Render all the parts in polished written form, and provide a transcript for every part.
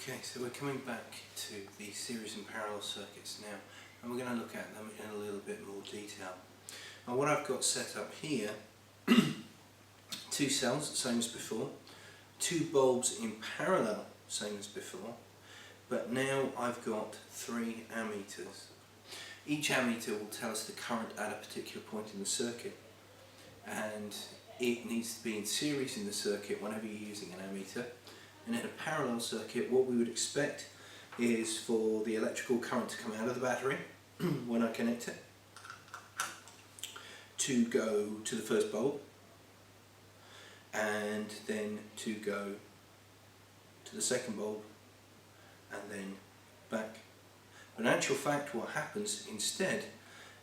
Okay, so we're coming back to the series and parallel circuits now, and we're going to look at them in a little bit more detail. Now what I've got set up here, two cells, same as before, two bulbs in parallel, same as before, but now I've got three ammeters. Each ammeter will tell us the current at a particular point in the circuit, and it needs to be in series in the circuit whenever you're using an ammeter. And in a parallel circuit, what we would expect is for the electrical current to come out of the battery when I connect it, to go to the first bulb, and then to go to the second bulb, and then back. But in actual fact, what happens instead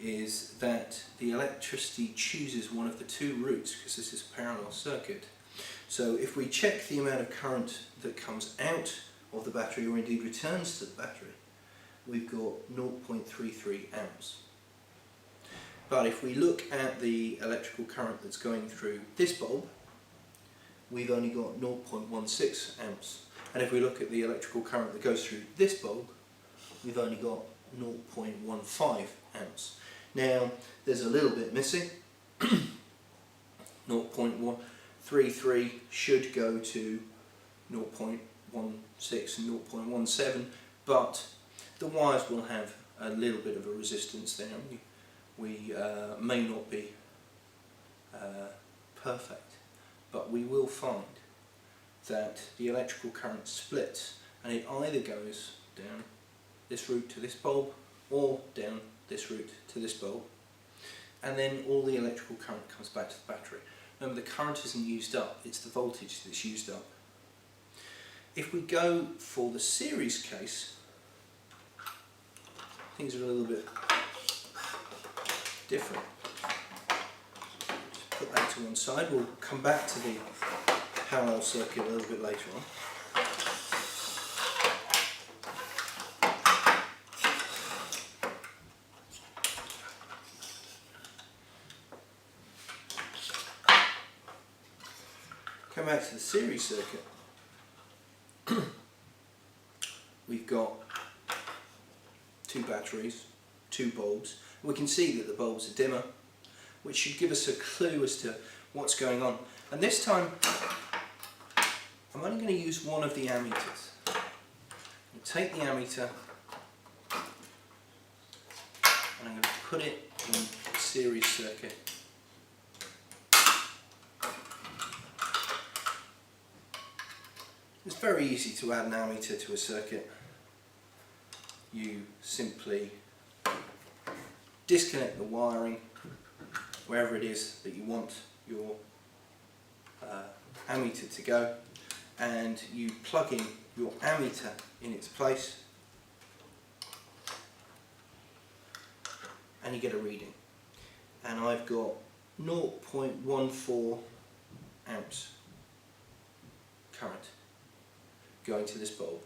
is that the electricity chooses one of the two routes, because this is a parallel circuit. So if we check the amount of current that comes out of the battery, or indeed returns to the battery, we've got 0.33 amps. But if we look at the electrical current that's going through this bulb, we've only got 0.16 amps. And if we look at the electrical current that goes through this bulb, we've only got 0.15 amps. Now there's a little bit missing. 0.133 should go to 0.16 and 0.17, but the wires will have a little bit of a resistance there. We may not be perfect, but we will find that the electrical current splits, and it either goes down this route to this bulb or down this route to this bulb, and then all the electrical current comes back to the battery. Remember, the current isn't used up, it's the voltage that's used up. If we go for the series case, things are a little bit different. Just put that to one side. We'll come back to the parallel circuit a little bit later on. Come back to the series circuit. We've got two batteries, two bulbs. We can see that the bulbs are dimmer, which should give us a clue as to what's going on. And this time, I'm only going to use one of the ammeters. I'll take the ammeter and I'm going to put it in the series circuit. It's very easy to add an ammeter to a circuit. You simply disconnect the wiring wherever it is that you want your ammeter to go, and you plug in your ammeter in its place and you get a reading. And I've got 0.14 amps current going to this bulb.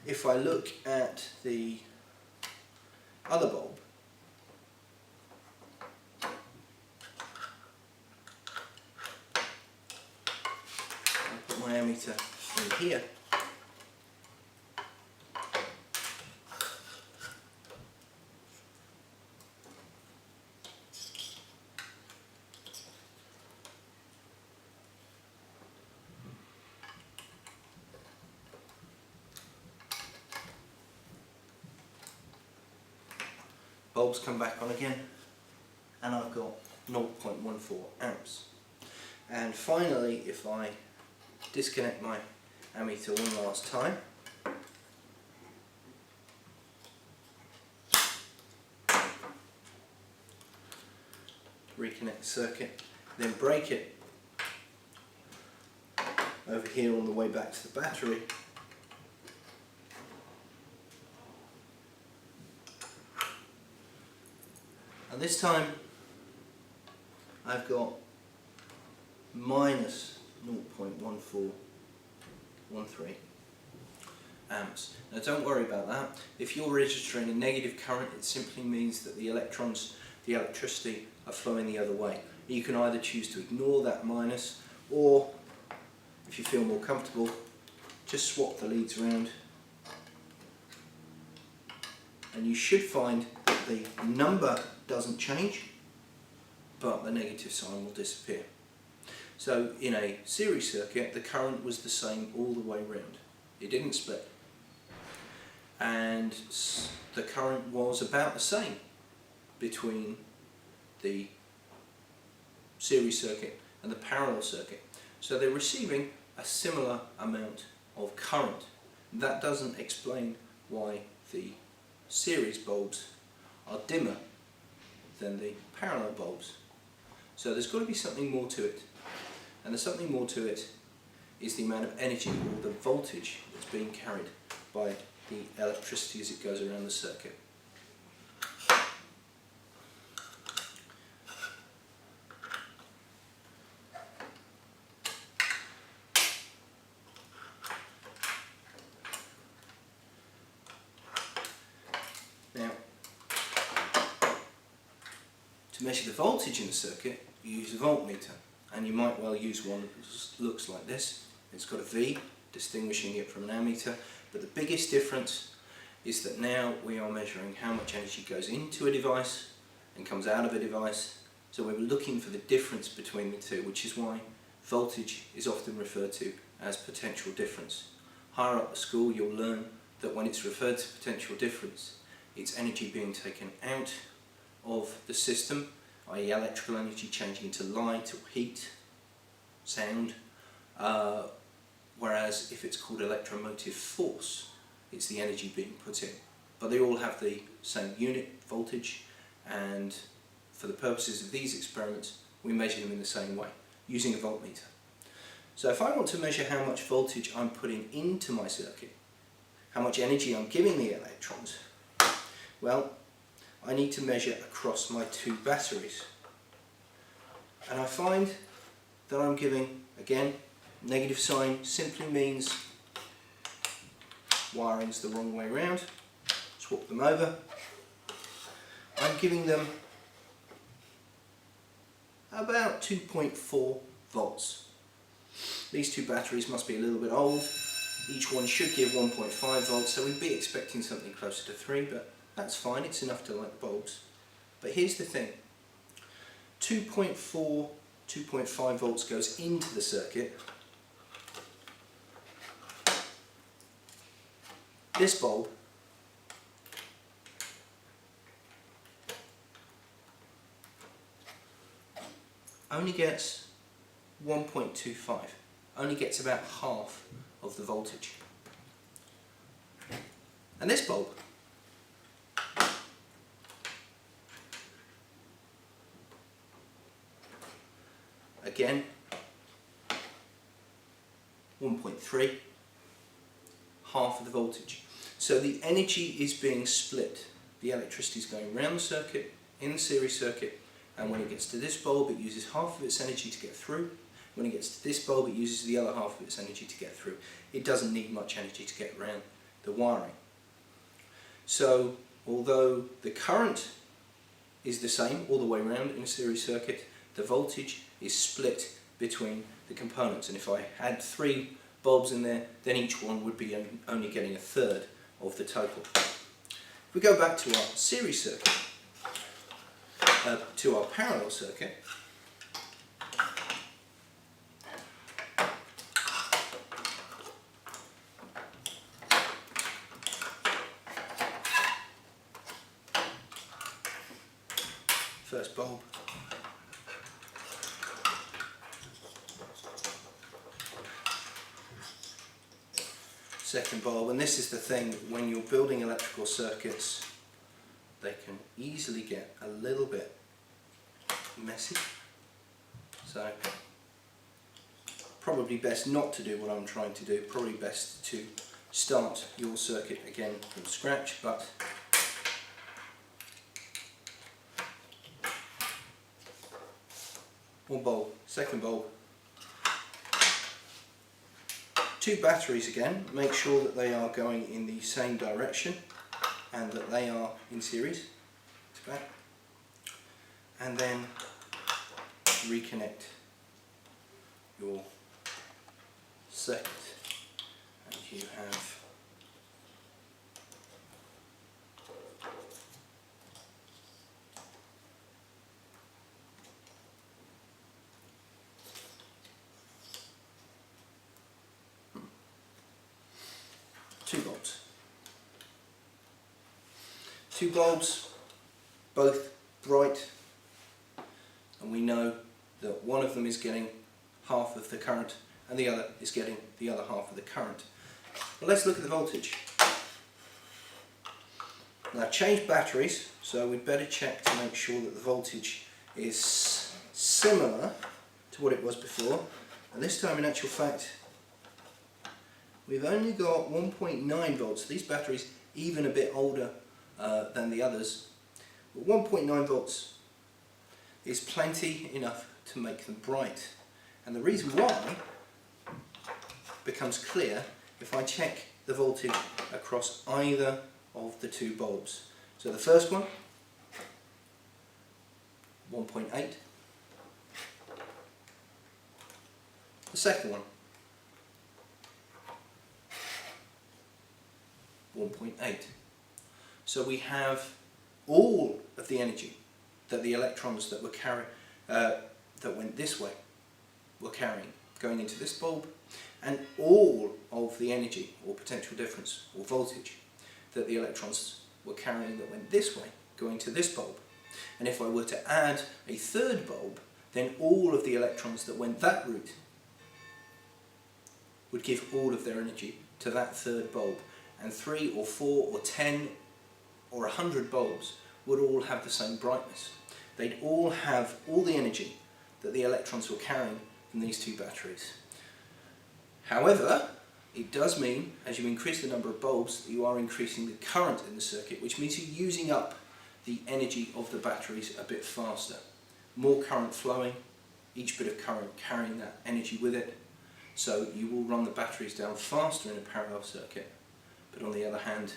If I look at the other bulb, I'll put my ammeter in here, bulbs come back on again, and I've got 0.14 amps. And finally, if I disconnect my ammeter one last time, reconnect the circuit, then break it over here on the way back to the battery, and this time I've got minus 0.1413 amps. Now don't worry about that. If you're registering a negative current, it simply means that the electrons, the electricity, are flowing the other way. You can either choose to ignore that minus, or if you feel more comfortable, just swap the leads around, and you should find that the number doesn't change, but the negative sign will disappear. So in a series circuit, the current was the same all the way round. It didn't split. And the current was about the same between the series circuit and the parallel circuit. So they're receiving a similar amount of current. That doesn't explain why the series bulbs are dimmer than the parallel bulbs. So there's got to be something more to it. And the something more to it is the amount of energy or the voltage that's being carried by the electricity as it goes around the circuit. Now, to measure the voltage in the circuit, you use a voltmeter, and you might well use one that looks like this. It's got a V distinguishing it from an ammeter, but the biggest difference is that now we are measuring how much energy goes into a device and comes out of a device. So we're looking for the difference between the two, which is why voltage is often referred to as potential difference. Higher up the school you'll learn that when it's referred to potential difference, it's energy being taken out of the system, i.e. electrical energy changing into light or heat, sound, whereas if it's called electromotive force, it's the energy being put in. But they all have the same unit, voltage, and for the purposes of these experiments, we measure them in the same way, using a voltmeter. So if I want to measure how much voltage I'm putting into my circuit, how much energy I'm giving the electrons, well, I need to measure across my two batteries. And I find that I'm giving, again, negative sign simply means wiring's the wrong way around. Swap them over. I'm giving them about 2.4 volts. These two batteries must be a little bit old. Each one should give 1.5 volts, so we'd be expecting something closer to 3, but that's fine, it's enough to light the bulbs. But here's the thing, 2.5 volts goes into the circuit. This bulb only gets 1.25, only gets about half of the voltage. And this bulb again 1.3, half of the voltage. So the energy is being split. The electricity is going around the circuit, in the series circuit, and when it gets to this bulb it uses half of its energy to get through. When it gets to this bulb it uses the other half of its energy to get through. It doesn't need much energy to get around the wiring. So although the current is the same all the way around in a series circuit, the voltage is split between the components, and if I had 3 bulbs in there, then each one would be only getting a third of the total. If we go back to our series circuit, to our parallel circuit, first bulb, second bulb, and this is the thing, when you're building electrical circuits they can easily get a little bit messy, so probably best not to do what I'm trying to do, probably best to start your circuit again from scratch. But one bulb, second bulb, 2 batteries again, make sure that they are going in the same direction and that they are in series, back, and then reconnect your second and you have 2 bulbs. 2 bulbs, both bright, and we know that one of them is getting half of the current and the other is getting the other half of the current. Well, let's look at the voltage. Now, I've changed batteries, so we'd better check to make sure that the voltage is similar to what it was before. And this time, in actual fact, we've only got 1.9 volts. These batteries, even a bit older than the others, but 1.9 volts is plenty enough to make them bright. And the reason why becomes clear if I check the voltage across either of the 2 bulbs. So the first one, 1.8. The second one, 1.8. So we have all of the energy that the electrons that were that went this way were carrying going into this bulb, and all of the energy or potential difference or voltage that the electrons were carrying that went this way going to this bulb. And if I were to add a third bulb, then all of the electrons that went that route would give all of their energy to that third bulb, and 3 or 4 or 10 or 100 bulbs would all have the same brightness. They'd all have all the energy that the electrons were carrying from these 2 batteries. However, it does mean, as you increase the number of bulbs, that you are increasing the current in the circuit, which means you're using up the energy of the batteries a bit faster. More current flowing, each bit of current carrying that energy with it, so you will run the batteries down faster in a parallel circuit. But on the other hand,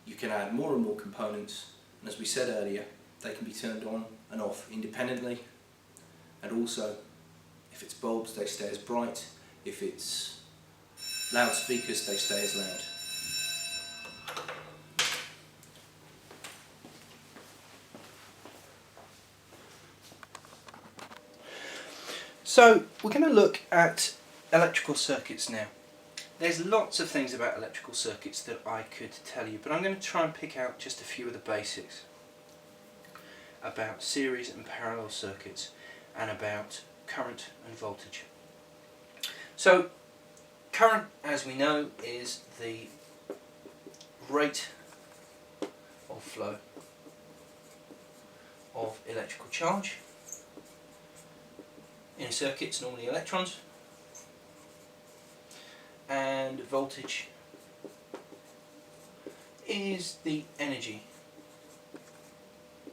you can add more and more components, and as we said earlier, they can be turned on and off independently, and also if it's bulbs they stay as bright, if it's loudspeakers they stay as loud. So we're going to look at electrical circuits now. There's lots of things about electrical circuits that I could tell you, but I'm going to try and pick out just a few of the basics about series and parallel circuits and about current and voltage. So current, as we know, is the rate of flow of electrical charge. In a circuit it's normally electrons, and voltage is the energy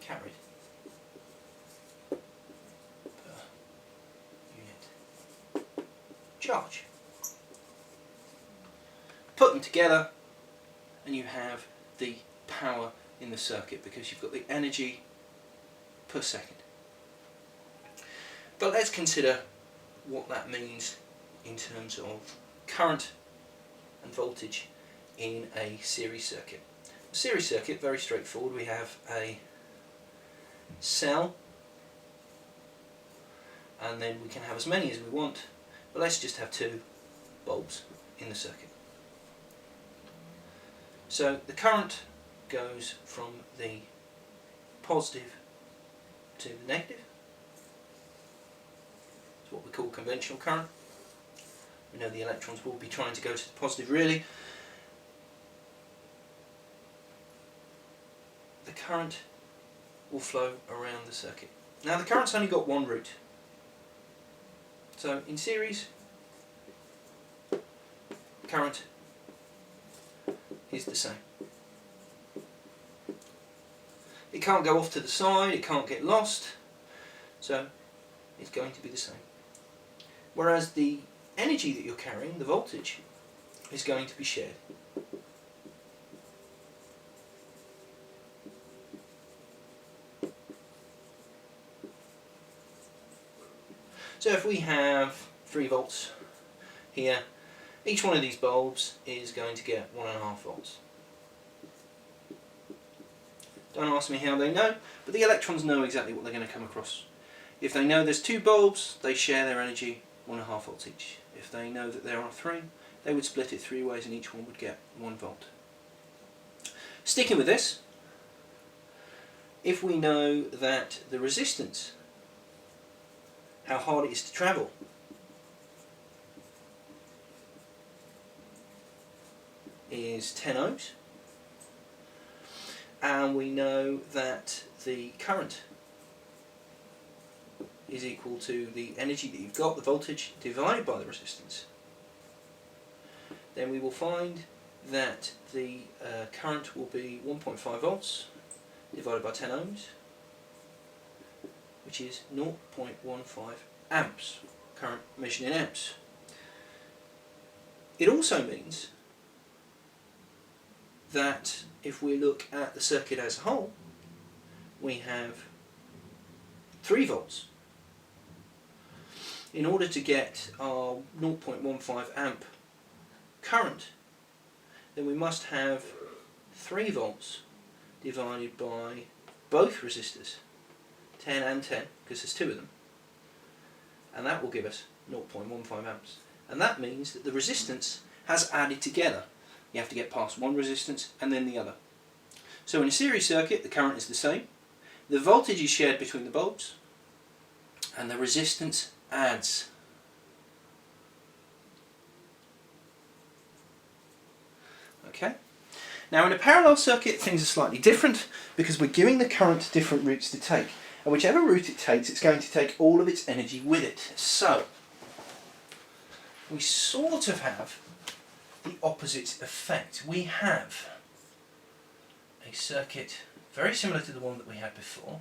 carried per unit charge. Put them together and you have the power in the circuit, because you've got the energy per second. But let's consider what that means in terms of current and voltage in a series circuit. A series circuit, very straightforward. We have a cell, and then we can have as many as we want, but let's just have 2 bulbs in the circuit. So the current goes from the positive to the negative. It's what we call conventional current. We know the electrons will be trying to go to the positive really. The current will flow around the circuit. Now the current's only got one route. So in series, current is the same. It can't go off to the side, it can't get lost, so it's going to be the same. Whereas the energy that you're carrying, the voltage, is going to be shared. So if we have 3 volts here Each one of these bulbs is going to get 1.5 volts. Don't ask me how they know, but the electrons know exactly what they're going to come across. If they know there's 2 bulbs, they share their energy 1.5 volts each. If they know that there are 3, they would split it 3 ways and each one would get 1 volt. Sticking with this, if we know that the resistance, how hard it is to travel, is 10 ohms, and we know that the current is equal to the energy that you've got, the voltage, divided by the resistance, then we will find that the current will be 1.5 volts divided by 10 ohms, which is 0.15 amps, current measured in amps. It also means that if we look at the circuit as a whole, we have 3 volts. In order to get our 0.15 amp current, then we must have 3 volts divided by both resistors, 10 and 10, because there's 2 of them, and that will give us 0.15 amps. And that means that the resistance has added together. You have to get past one resistance and then the other. So in a series circuit, the current is the same, the voltage is shared between the bulbs, and the resistance adds. Okay. Now in a parallel circuit things are slightly different because we're giving the current different routes to take, and whichever route it takes, it's going to take all of its energy with it. So we sort of have the opposite effect. We have a circuit very similar to the one that we had before.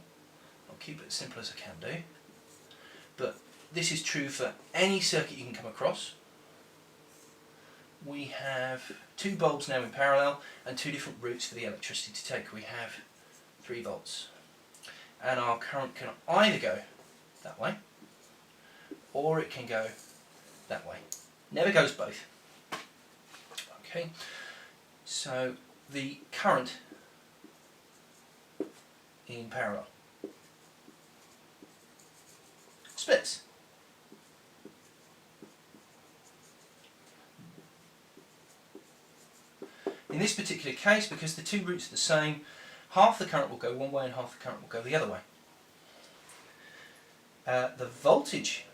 I'll keep it as simple as I can do, but this is true for any circuit you can come across. We have 2 bulbs now in parallel and 2 different routes for the electricity to take. We have 3 volts, and our current can either go that way or it can go that way. Never goes both. Okay, so the current in parallel splits. In this particular case, because the 2 routes are the same, half the current will go one way and half the current will go the other way. The voltage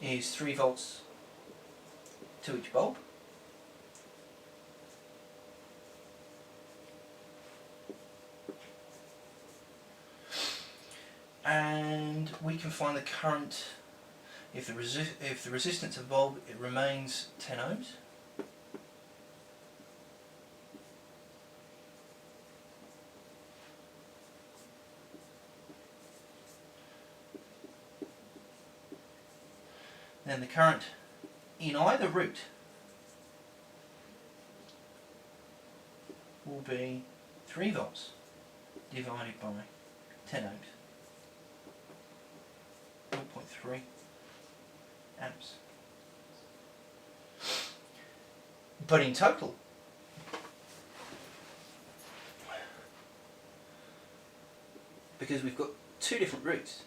is 3 volts to each bulb. And we can find the current if the resistance of the bulb it remains 10 ohms. Then the current in either route will be 3 volts divided by 10 ohms. 0.3 amps. But in total, because we've got 2 different routes,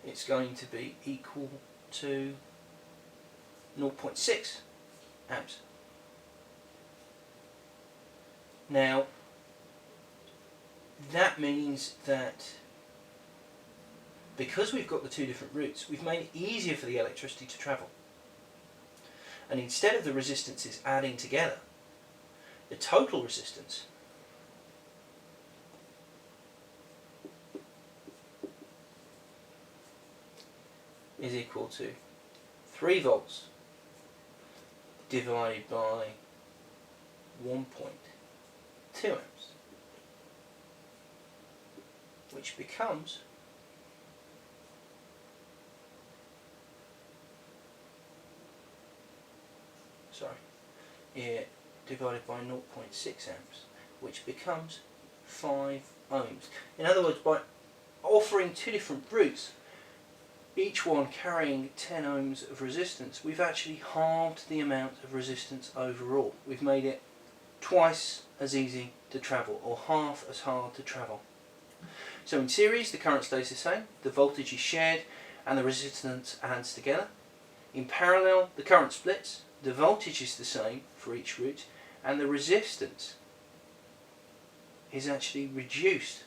it's going to be equal to 0.6 amps. Now, that means that because we've got the 2 different routes, we've made it easier for the electricity to travel. And instead of the resistances adding together, the total resistance is equal to 3 volts divided by 1.2 amps, which becomes divided by 0.6 amps, which becomes 5 ohms. In other words, by offering 2 different routes, each one carrying 10 ohms of resistance, we've actually halved the amount of resistance overall. We've made it twice as easy to travel, or half as hard to travel. So in series, the current stays the same, the voltage is shared, and the resistance adds together. In parallel, the current splits, the voltage is the same for each route, and the resistance is actually reduced